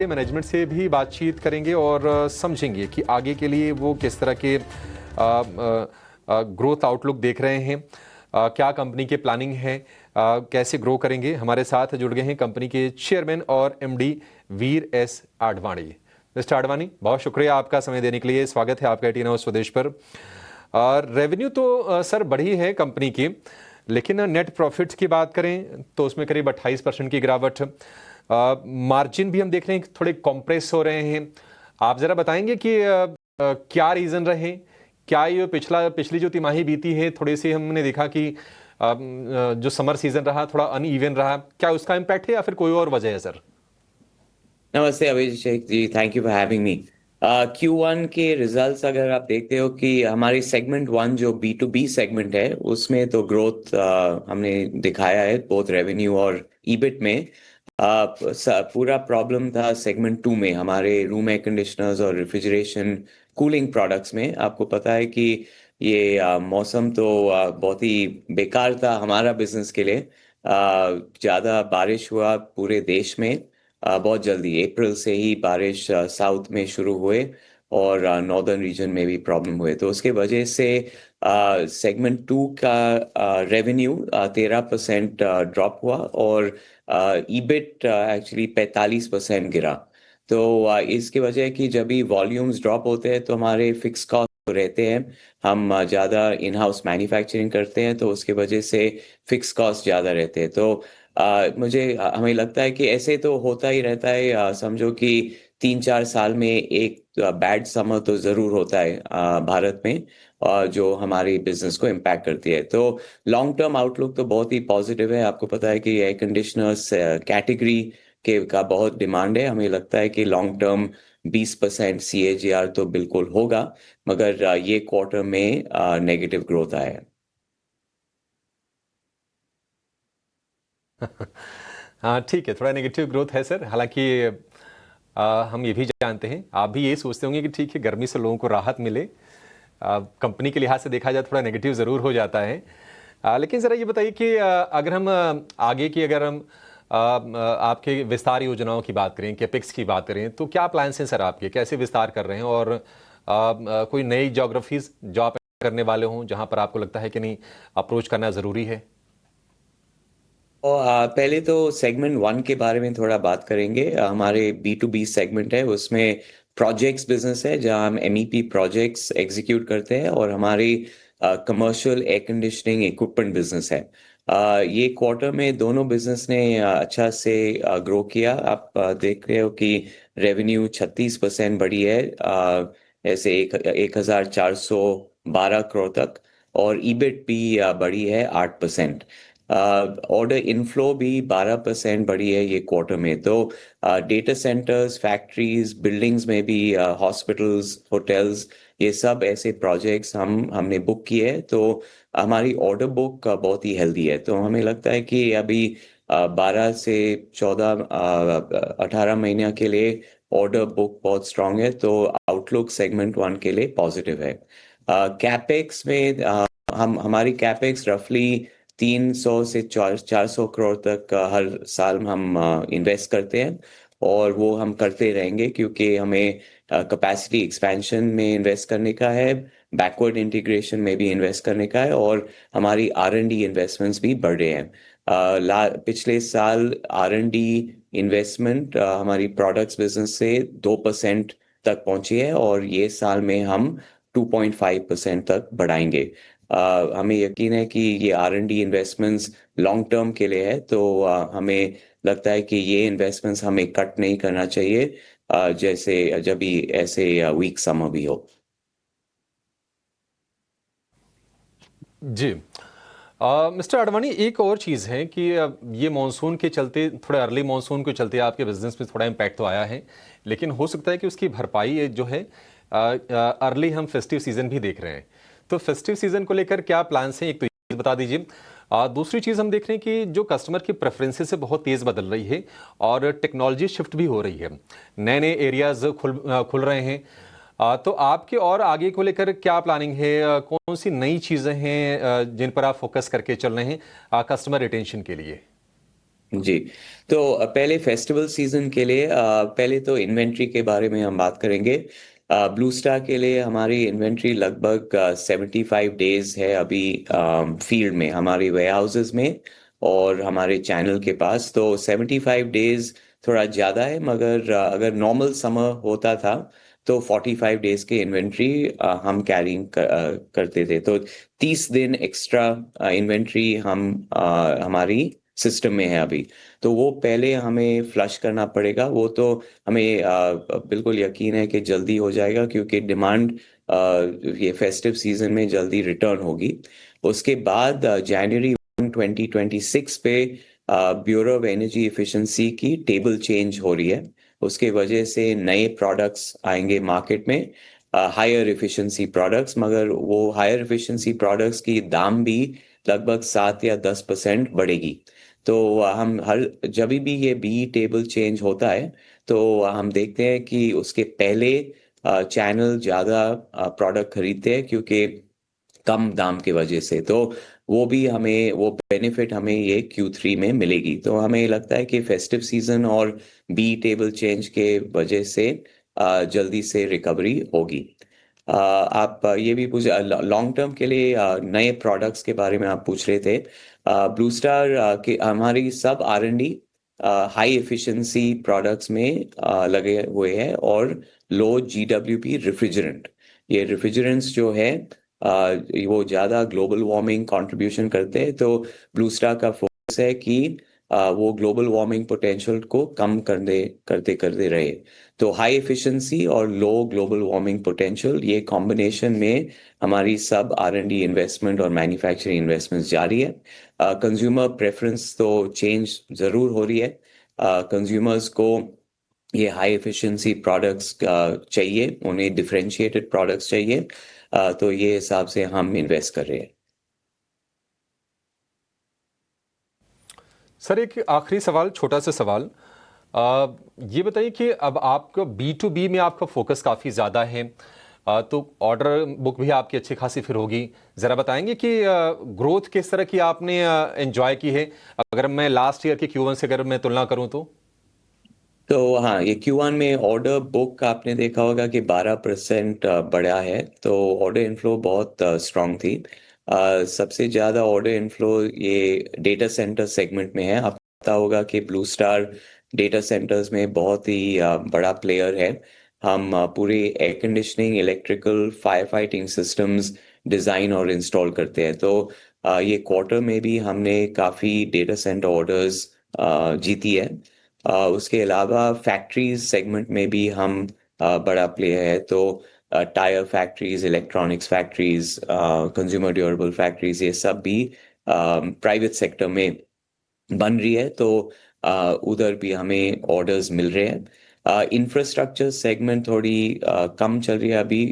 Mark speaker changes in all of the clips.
Speaker 1: Management से भी बातचीत करेंगे और समझेंगे कि आगे के लिए वो किस तरह के ग्रोथ आउटलुक देख रहे हैं, क्या कंपनी के प्लानिंग है, कैसे ग्रो करेंगे। हमारे साथ जुड़ गए हैं कंपनी के चेयरमैन और एमडी वीर एस आडवाणी। मिस्टर आडवाणी, बहुत शुक्रिया आपका समय देने के लिए। स्वागत है आपका 18 आवर्स स्वदेश पर। रेवेन्यू तो सर बढ़ी है कंपनी की, लेकिन नेट प्रॉफिट्स की बात करें तो उसमें करीब 28% की गिरावट। मार्जिन भी हम देख रहे हैं थोड़े कॉम्प्रेस हो रहे हैं। आप ज़रा बताएंगे कि क्या रीज़न रहे, क्या ये पिछली जो तिमाही बीती है, थोड़ी सी हमने देखा कि जो समर सीजन रहा थोड़ा अनइवन रहा, क्या उसका इम्पैक्ट है या फिर कोई और वजह है सर?
Speaker 2: नमस्ते Abhishek ji, thank you for having me. Q1 के रिजल्ट्स अगर आप देखते हो कि हमारी सेगमेंट वन जो B2B सेगमेंट है उसमें तो ग्रोथ हमने दिखाया है बोथ रेवेन्यू और ईबिट में। पूरा प्रॉब्लम था सेगमेंट टू में, हमारे रूम एयर कंडीशनर्स और रेफ्रिजरेशन कूलिंग प्रोडक्ट्स में। आपको पता है कि ये मौसम तो बहुत ही बेकार था हमारा बिजनेस के लिए। ज़्यादा बारिश हुआ पूरे देश में। बहुत जल्दी अप्रैल से ही बारिश साउथ में शुरू हुए और नॉर्दर्न रीजन में भी प्रॉब्लम हुए, तो उसके वजह से सेगमेंट टू का रेवेन्यू 13% ड्रॉप हुआ और ईबिट एक्चुअली 45% गिरा। तो इसकी वजह है कि जब भी वॉल्यूम्स ड्रॉप होते हैं तो हमारे फिक्स कॉस्ट रहते हैं। हम ज़्यादा इन हाउस मैन्युफैक्चरिंग करते हैं तो उसकी वजह से फिक्स कॉस्ट ज़्यादा रहते हैं। तो हमें लगता है कि ऐसे तो होता ही रहता है। समझो कि 3-4 साल में एक बैड समर तो जरूर होता है भारत में, जो हमारी बिजनेस को इम्पैक्ट करती है। तो लॉन्ग टर्म आउटलुक तो बहुत ही पॉजिटिव है। आपको पता है कि एयर कंडीशनर्स कैटेगरी के का बहुत डिमांड है। हमें लगता है कि लॉन्ग टर्म 20% CAGR तो बिल्कुल होगा, मगर ये क्वार्टर में नेगेटिव ग्रोथ आया है।
Speaker 1: हाँ ठीक है, थोड़ा नेगेटिव ग्रोथ है सर। हालांकि हम ये भी जानते हैं, आप भी ये सोचते होंगे कि ठीक है गर्मी से लोगों को राहत मिले। कंपनी के लिहाज से देखा जाए थोड़ा नेगेटिव ज़रूर हो जाता है। लेकिन ज़रा ये बताइए कि अगर हम आगे की अगर हम आपके विस्तार योजनाओं की बात करें, कैपेक्स की बात करें, तो क्या प्लान्स हैं सर आपके, कैसे विस्तार कर रहे हैं? और कोई नई जोग्राफीज जो आप करने वाले हों जहां पर आपको लगता है कि नहीं अप्रोच करना ज़रूरी है?
Speaker 2: और पहले तो सेगमेंट वन के बारे में थोड़ा बात करेंगे। हमारे B2B सेगमेंट है, उसमें प्रोजेक्ट्स बिजनेस है जहां हम MEP प्रोजेक्ट्स एग्जीक्यूट करते हैं, और हमारी commercial air conditioning equipment business है। ये क्वार्टर में दोनों बिजनेस ने अच्छा से ग्रो किया। आप देख रहे हो कि रेवेन्यू 36% बढ़ी है, ऐसे 1,412 करोड़ तक, और ईबिट भी बढ़ी है 8%। ऑर्डर इनफ्लो भी 12% बढ़ी है ये क्वार्टर में। तो डेटा सेंटर्स, फैक्ट्रीज, बिल्डिंग्स में भी, हॉस्पिटल्स, होटल्स, ये सब ऐसे प्रोजेक्ट्स हमने बुक किए हैं। तो हमारी ऑर्डर बुक बहुत ही हेल्दी है। तो हमें लगता है कि अभी 12 से 14, 18 महीने के लिए ऑर्डर बुक बहुत स्ट्रांग है। तो आउटलुक सेगमेंट वन के लिए पॉजिटिव है। कैपेक्स में हम हमारी कैपेक्स रफली 300 से 400 करोड़ तक हर साल हम इन्वेस्ट करते हैं, और वो हम करते रहेंगे क्योंकि हमें कैपेसिटी एक्सपेंशन में इन्वेस्ट करने का है, बैकवर्ड इंटीग्रेशन में भी इन्वेस्ट करने का है, और हमारी R&D इन्वेस्टमेंट्स भी बढ़ रहे हैं। पिछले साल R&D इन्वेस्टमेंट हमारी प्रोडक्ट्स बिजनेस से 2% तक पहुंची है, और ये साल में हम 2.5% तक बढ़ाएंगे। हमें यकीन है कि ये R&D इन्वेस्टमेंट्स लॉन्ग टर्म के लिए है। तो हमें लगता है कि ये इन्वेस्टमेंट्स हमें कट नहीं करना चाहिए, जैसे जब भी ऐसे वीक समर भी हो।
Speaker 1: जी। मिस्टर आडवाणी, एक और चीज़ है कि ये मानसून के चलते, थोड़े अर्ली मानसून के चलते आपके बिजनेस में थोड़ा इम्पैक्ट तो आया है, लेकिन हो सकता है कि उसकी भरपाई जो है अर्ली हम फेस्टिव सीजन भी देख रहे हैं। तो फेस्टिव सीजन को लेकर क्या प्लान्स हैं, एक तो ये बता दीजिए। दूसरी चीज़ हम देख रहे हैं कि जो कस्टमर की प्रेफरेंसेस है बहुत तेज़ बदल रही है और टेक्नोलॉजी शिफ्ट भी हो रही है, नए नए एरियाज खुल रहे हैं। तो आपके और आगे को लेकर क्या प्लानिंग है? कौन सी नई चीज़ें हैं जिन पर आप फोकस करके चल रहे हैं कस्टमर रिटेंशन के लिए?
Speaker 2: जी। तो पहले फेस्टिवल सीजन के लिए पहले तो इन्वेंट्री के बारे में हम बात करेंगे। ब्लू स्टार के लिए हमारी इन्वेंट्री लगभग 75 डेज है अभी फील्ड में, हमारी वेयर हाउसेज में और हमारे चैनल के पास। तो 75 डेज थोड़ा ज़्यादा है, मगर अगर नॉर्मल समर होता था तो 45 डेज के इन्वेंट्री हम कैरिंग करते थे। तो 30 दिन एक्स्ट्रा इन्वेंट्री हमारी सिस्टम में है अभी। तो वो पहले हमें फ्लश करना पड़ेगा। वो तो हमें बिल्कुल यकीन है कि जल्दी हो जाएगा, क्योंकि डिमांड ये फेस्टिव सीजन में जल्दी रिटर्न होगी। उसके बाद जनवरी 2026 पे ब्यूरो ऑफ एनर्जी एफिशिएंसी की टेबल चेंज हो रही है। उसके वजह से नए प्रोडक्ट्स आएंगे मार्केट में, हायर एफिशिएंसी प्रोडक्ट्स। मगर वो हायर एफिशिएंसी प्रोडक्ट्स की दाम भी लगभग 7 या 10% बढ़ेगी। तो हम हर जब भी ये बी टेबल चेंज होता है तो हम देखते हैं कि उसके पहले चैनल ज़्यादा प्रोडक्ट खरीदते हैं, क्योंकि कम दाम की वजह से। तो वो भी हमें, वो बेनिफिट हमें ये Q3 में मिलेगी। तो हमें लगता है कि फेस्टिव सीजन और बी टेबल चेंज के वजह से जल्दी से रिकवरी होगी। आप ये भी पूछ, लॉन्ग टर्म के लिए नए प्रोडक्ट्स के बारे में आप पूछ रहे थे। ब्लू स्टार के हमारी सब R&D हाई एफिशिएंसी प्रोडक्ट्स में लगे हुए हैं, और लो GWP रेफ्रिजरेंट। ये रेफ्रिजरेंट्स जो है वो ज़्यादा ग्लोबल वार्मिंग कंट्रीब्यूशन करते हैं। तो ब्लू स्टार का फोकस है कि वो ग्लोबल वार्मिंग पोटेंशियल को कम करते करते करते रहे। तो हाई एफिशिएंसी और लो ग्लोबल वार्मिंग पोटेंशियल, ये कॉम्बिनेशन में हमारी सब R&D इन्वेस्टमेंट और मैन्युफैक्चरिंग इन्वेस्टमेंट जारी है। कंज्यूमर प्रेफरेंस तो चेंज ज़रूर हो रही है। कंज्यूमर्स को ये हाई एफिशिएंसी प्रोडक्ट्स चाहिए, उन्हें डिफरेंशिएटेड प्रोडक्ट्स चाहिए। तो ये हिसाब से हम इन्वेस्ट कर रहे हैं।
Speaker 1: सर एक आखिरी सवाल, छोटा सा सवाल। ये बताइए कि अब आपका B2B में आपका फोकस काफ़ी ज़्यादा है, तो ऑर्डर बुक भी आपकी अच्छी खासी फिर होगी। ज़रा बताएंगे कि ग्रोथ किस तरह की आपने एंजॉय की है, अगर मैं लास्ट ईयर के Q1 से अगर मैं तुलना करूं तो?
Speaker 2: तो हाँ, ये Q1 में ऑर्डर बुक आपने देखा होगा कि 12% बढ़ा है। तो ऑर्डर इनफ्लो बहुत स्ट्रांग थी। सबसे ज़्यादा ऑर्डर इनफ्लो ये डेटा सेंटर सेगमेंट में है। आपको पता होगा कि ब्लू स्टार डेटा सेंटर्स में बहुत ही बड़ा प्लेयर है। हम पूरे air conditioning, electrical, fire fighting systems design और इंस्टॉल करते हैं। तो ये क्वार्टर में भी हमने काफ़ी डेटा सेंटर ऑर्डर्स जीती है। उसके अलावा फैक्ट्रीज सेगमेंट में भी हम बड़ा प्लेयर है। तो tyre factories, electronics factories, consumer durable factories, ये सब भी प्राइवेट सेक्टर में बन रही है। तो उधर भी हमें ऑर्डर्स मिल रहे हैं। इंफ्रास्ट्रक्चर सेगमेंट थोड़ी कम चल रही है अभी।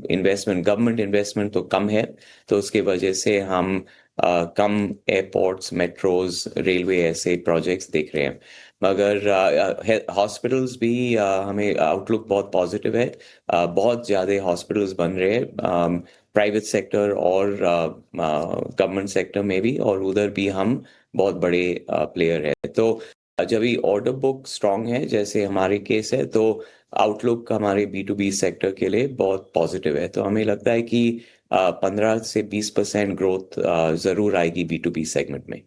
Speaker 2: इन्वेस्टमेंट, गवर्नमेंट इन्वेस्टमेंट तो कम है। तो उसके वजह से हम कम एयरपोर्ट्स, मेट्रोज, रेलवे ऐसे प्रोजेक्ट्स देख रहे हैं। मगर हॉस्पिटल्स भी हमें आउटलुक बहुत पॉजिटिव है। बहुत ज़्यादा हॉस्पिटल्स बन रहे हैं प्राइवेट सेक्टर और गवर्नमेंट सेक्टर में भी, और उधर भी हम बहुत बड़े प्लेयर है। तो जब भी ऑर्डर बुक स्ट्रांग है जैसे हमारे केस है, तो आउटलुक हमारे B2B सेक्टर के लिए बहुत पॉजिटिव है। तो हमें लगता है कि 15 से 20% ग्रोथ जरूर आएगी B2B सेगमेंट में।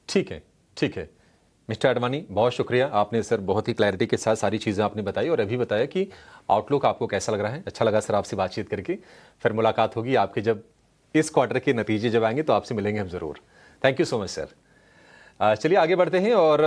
Speaker 1: ठीक है, ठीक है। मिस्टर अडवाणी, बहुत शुक्रिया। आपने सर बहुत ही क्लैरिटी के साथ सारी चीज़ें आपने बताई और अभी बताया कि आउटलुक आपको कैसा लग रहा है। अच्छा लगा सर आपसे बातचीत करके। फिर मुलाकात होगी आपके, जब इस क्वार्टर के नतीजे जब आएंगे तो आपसे मिलेंगे हम ज़रूर। Thank you so much sir. चलिए आगे बढ़ते हैं और